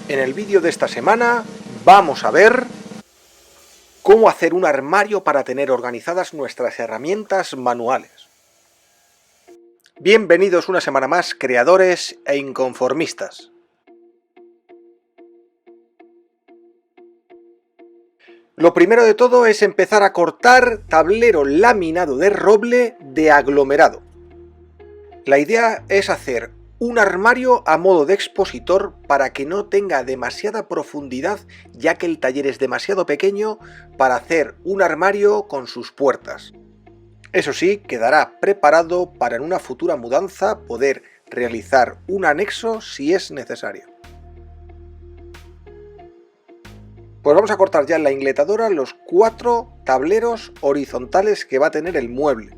En el vídeo de esta semana vamos a ver cómo hacer un armario para tener organizadas nuestras herramientas manuales. Bienvenidos una semana más, creadores e inconformistas. Lo primero de todo es empezar a cortar tablero laminado de roble de aglomerado. La idea es hacer un armario a modo de expositor para que no tenga demasiada profundidad, ya que el taller es demasiado pequeño para hacer un armario con sus puertas. Eso sí, quedará preparado para en una futura mudanza poder realizar un anexo si es necesario. Pues vamos a cortar ya en la ingletadora los 4 tableros horizontales que va a tener el mueble.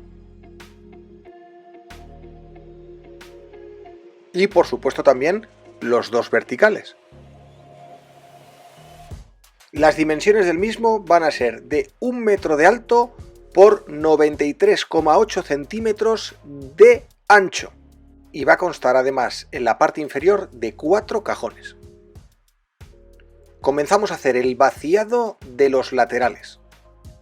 Y por supuesto también los 2 verticales. Las dimensiones del mismo van a ser de 1 metro de alto por 93,8 centímetros de ancho. Y va a constar además en la parte inferior de 4 cajones. Comenzamos a hacer el vaciado de los laterales.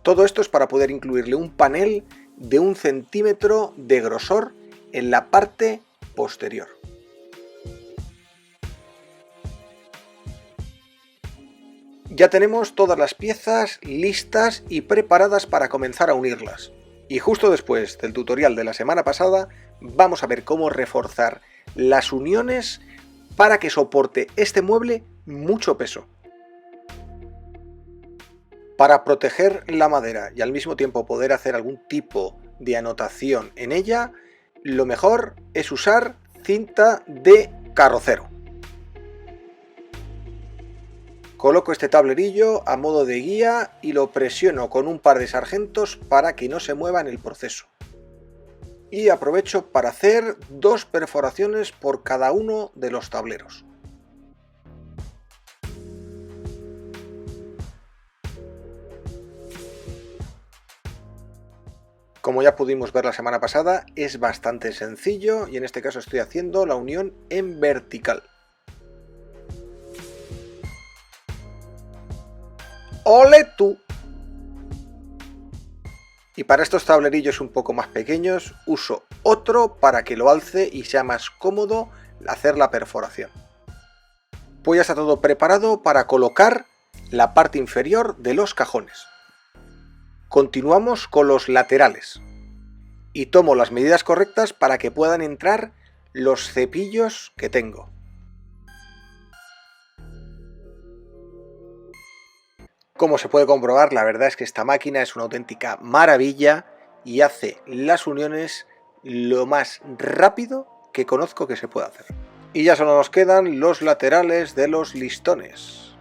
Todo esto es para poder incluirle un panel de 1 centímetro de grosor en la parte posterior. Ya tenemos todas las piezas listas y preparadas para comenzar a unirlas. Y justo después del tutorial de la semana pasada, vamos a ver cómo reforzar las uniones para que soporte este mueble mucho peso. Para proteger la madera y al mismo tiempo poder hacer algún tipo de anotación en ella, lo mejor es usar cinta de carrocero. Coloco este tablerillo a modo de guía y lo presiono con un par de sargentos para que no se mueva en el proceso. Y aprovecho para hacer 2 perforaciones por cada uno de los tableros. Como ya pudimos ver la semana pasada, es bastante sencillo y en este caso estoy haciendo la unión en vertical. ¡Ole tú! Y para estos tablerillos un poco más pequeños uso otro para que lo alce y sea más cómodo hacer la perforación. Pues ya está todo preparado para colocar la parte inferior de los cajones. Continuamos con los laterales y tomo las medidas correctas para que puedan entrar los cepillos que tengo. Como se puede comprobar, la verdad es que esta máquina es una auténtica maravilla y hace las uniones lo más rápido que conozco que se puede hacer. Y ya solo nos quedan los laterales de los listones.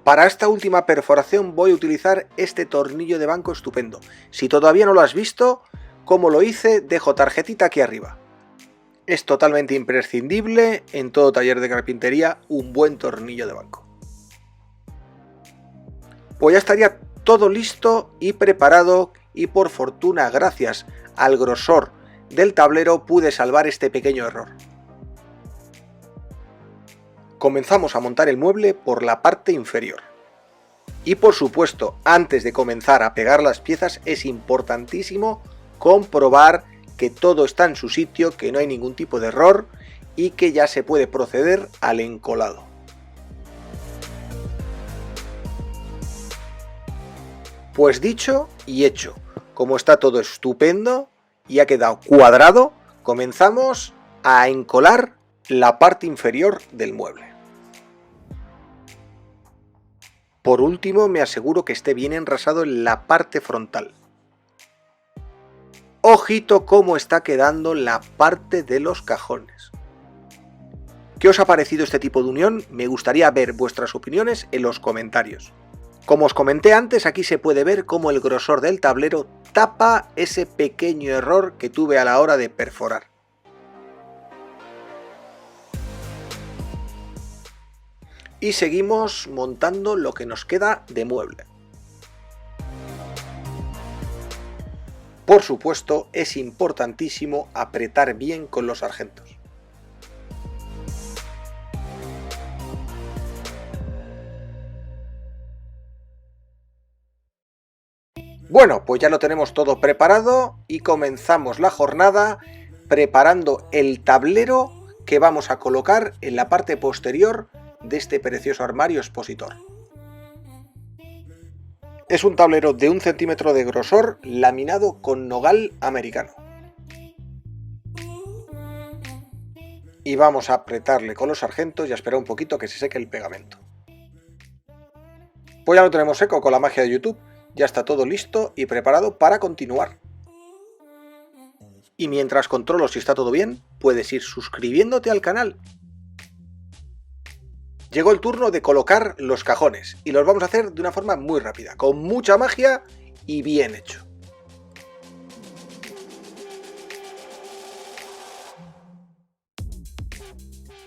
Para esta última perforación voy a utilizar este tornillo de banco estupendo. Si todavía no lo has visto, como lo hice, dejo tarjetita aquí arriba. Es totalmente imprescindible en todo taller de carpintería un buen tornillo de banco. Pues ya estaría todo listo y preparado y por fortuna gracias al grosor del tablero pude salvar este pequeño error. Comenzamos a montar el mueble por la parte inferior. Y por supuesto, antes de comenzar a pegar las piezas es importantísimo comprobar que todo está en su sitio, que no hay ningún tipo de error y que ya se puede proceder al encolado. Pues dicho y hecho, como está todo estupendo y ha quedado cuadrado, comenzamos a encolar la parte inferior del mueble. Por último, me aseguro que esté bien enrasado en la parte frontal. Ojito cómo está quedando la parte de los cajones. ¿Qué os ha parecido este tipo de unión? Me gustaría ver vuestras opiniones en los comentarios. Como os comenté antes, aquí se puede ver cómo el grosor del tablero tapa ese pequeño error que tuve a la hora de perforar. Y seguimos montando lo que nos queda de mueble. Por supuesto, es importantísimo apretar bien con los sargentos. Bueno, pues ya lo tenemos todo preparado y comenzamos la jornada preparando el tablero que vamos a colocar en la parte posterior de este precioso armario expositor. Es un tablero de 1 centímetro de grosor laminado con nogal americano. Y vamos a apretarle con los sargentos y a esperar un poquito que se seque el pegamento. Pues ya lo tenemos seco con la magia de YouTube. Ya está todo listo y preparado para continuar. Y mientras controlo si está todo bien, puedes ir suscribiéndote al canal. Llegó el turno de colocar los cajones y los vamos a hacer de una forma muy rápida, con mucha magia y bien hecho.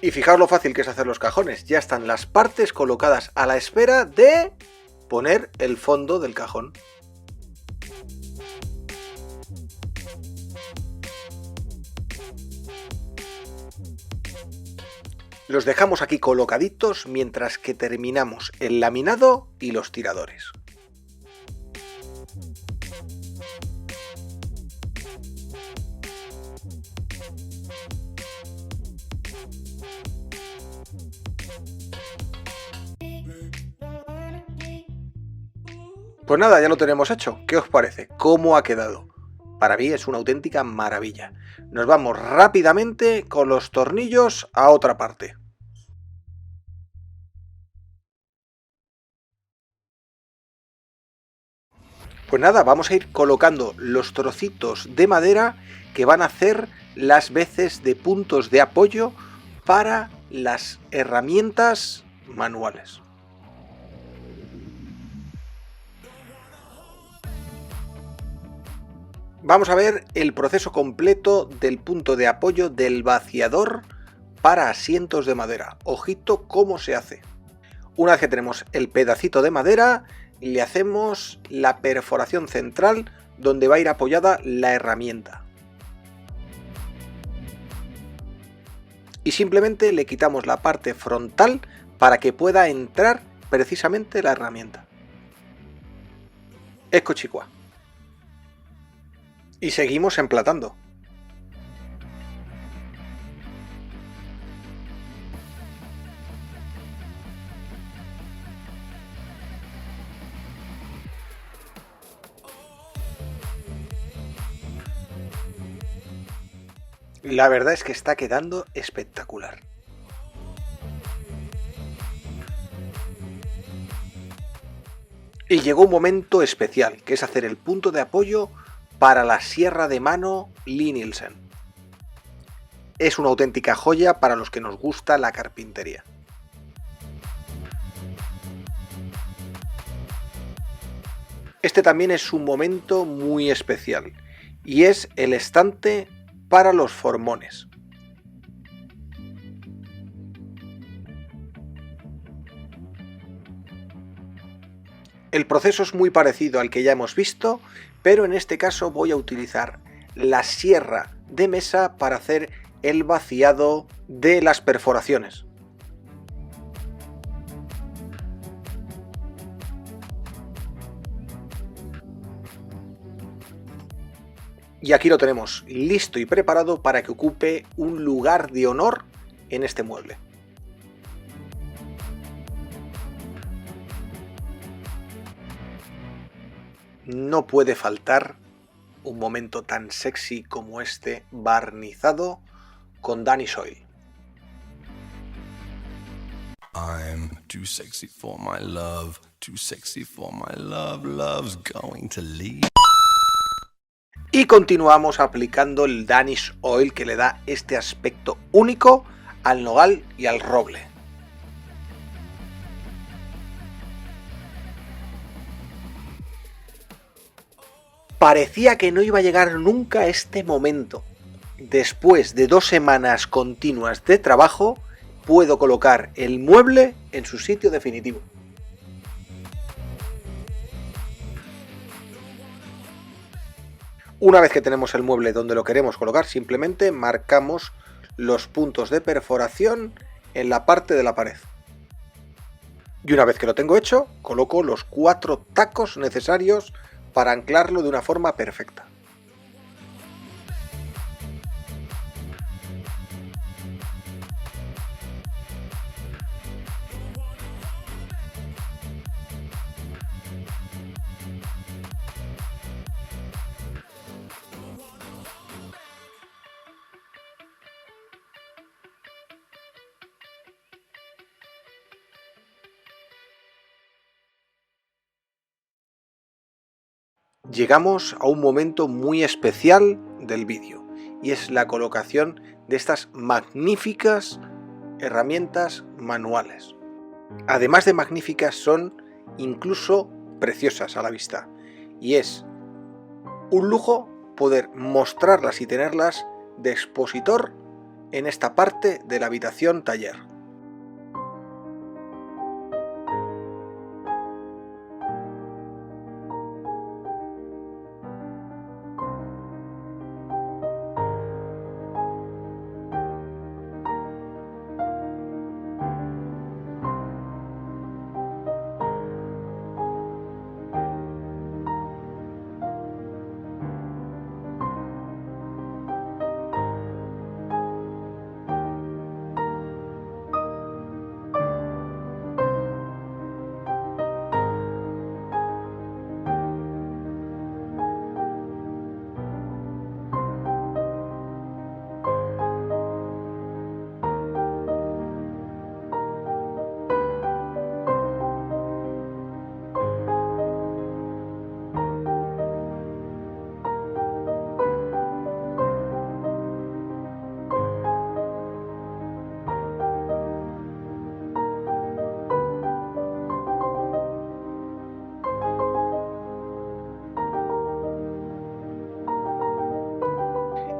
Y fijaos lo fácil que es hacer los cajones, ya están las partes colocadas a la espera de poner el fondo del cajón. Los dejamos aquí colocaditos mientras que terminamos el laminado y los tiradores. Pues nada, ya lo tenemos hecho. ¿Qué os parece? ¿Cómo ha quedado? Para mí es una auténtica maravilla. Nos vamos rápidamente con los tornillos a otra parte. Pues nada, vamos a ir colocando los trocitos de madera que van a hacer las veces de puntos de apoyo para las herramientas manuales. Vamos a ver el proceso completo del punto de apoyo del vaciador para asientos de madera. Ojito cómo se hace. Una vez que tenemos el pedacito de madera, le hacemos la perforación central donde va a ir apoyada la herramienta. Y simplemente le quitamos la parte frontal para que pueda entrar precisamente la herramienta. Ecco qua. Y seguimos emplatando. La verdad es que está quedando espectacular. Y llegó un momento especial, que es hacer el punto de apoyo para la sierra de mano Lie-Nielsen. Es una auténtica joya para los que nos gusta la carpintería. Este también es un momento muy especial, y es el estante para los formones. El proceso es muy parecido al que ya hemos visto, pero en este caso voy a utilizar la sierra de mesa para hacer el vaciado de las perforaciones. Y aquí lo tenemos listo y preparado para que ocupe un lugar de honor en este mueble. No puede faltar un momento tan sexy como este barnizado con Danish Oil. I'm too sexy for my love, too sexy for my love, love's going to leave. Y continuamos aplicando el Danish Oil que le da este aspecto único al nogal y al roble. Parecía que no iba a llegar nunca este momento. Después de 2 semanas continuas de trabajo, puedo colocar el mueble en su sitio definitivo. Una vez que tenemos el mueble donde lo queremos colocar, simplemente marcamos los puntos de perforación en la parte de la pared. Y una vez que lo tengo hecho, coloco los 4 tacos necesarios para anclarlo de una forma perfecta. Llegamos a un momento muy especial del vídeo y es la colocación de estas magníficas herramientas manuales. Además de magníficas, son incluso preciosas a la vista y es un lujo poder mostrarlas y tenerlas de expositor en esta parte de la habitación taller.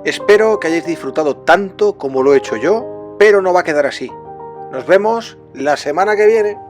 Espero que hayáis disfrutado tanto como lo he hecho yo, pero no va a quedar así. Nos vemos la semana que viene.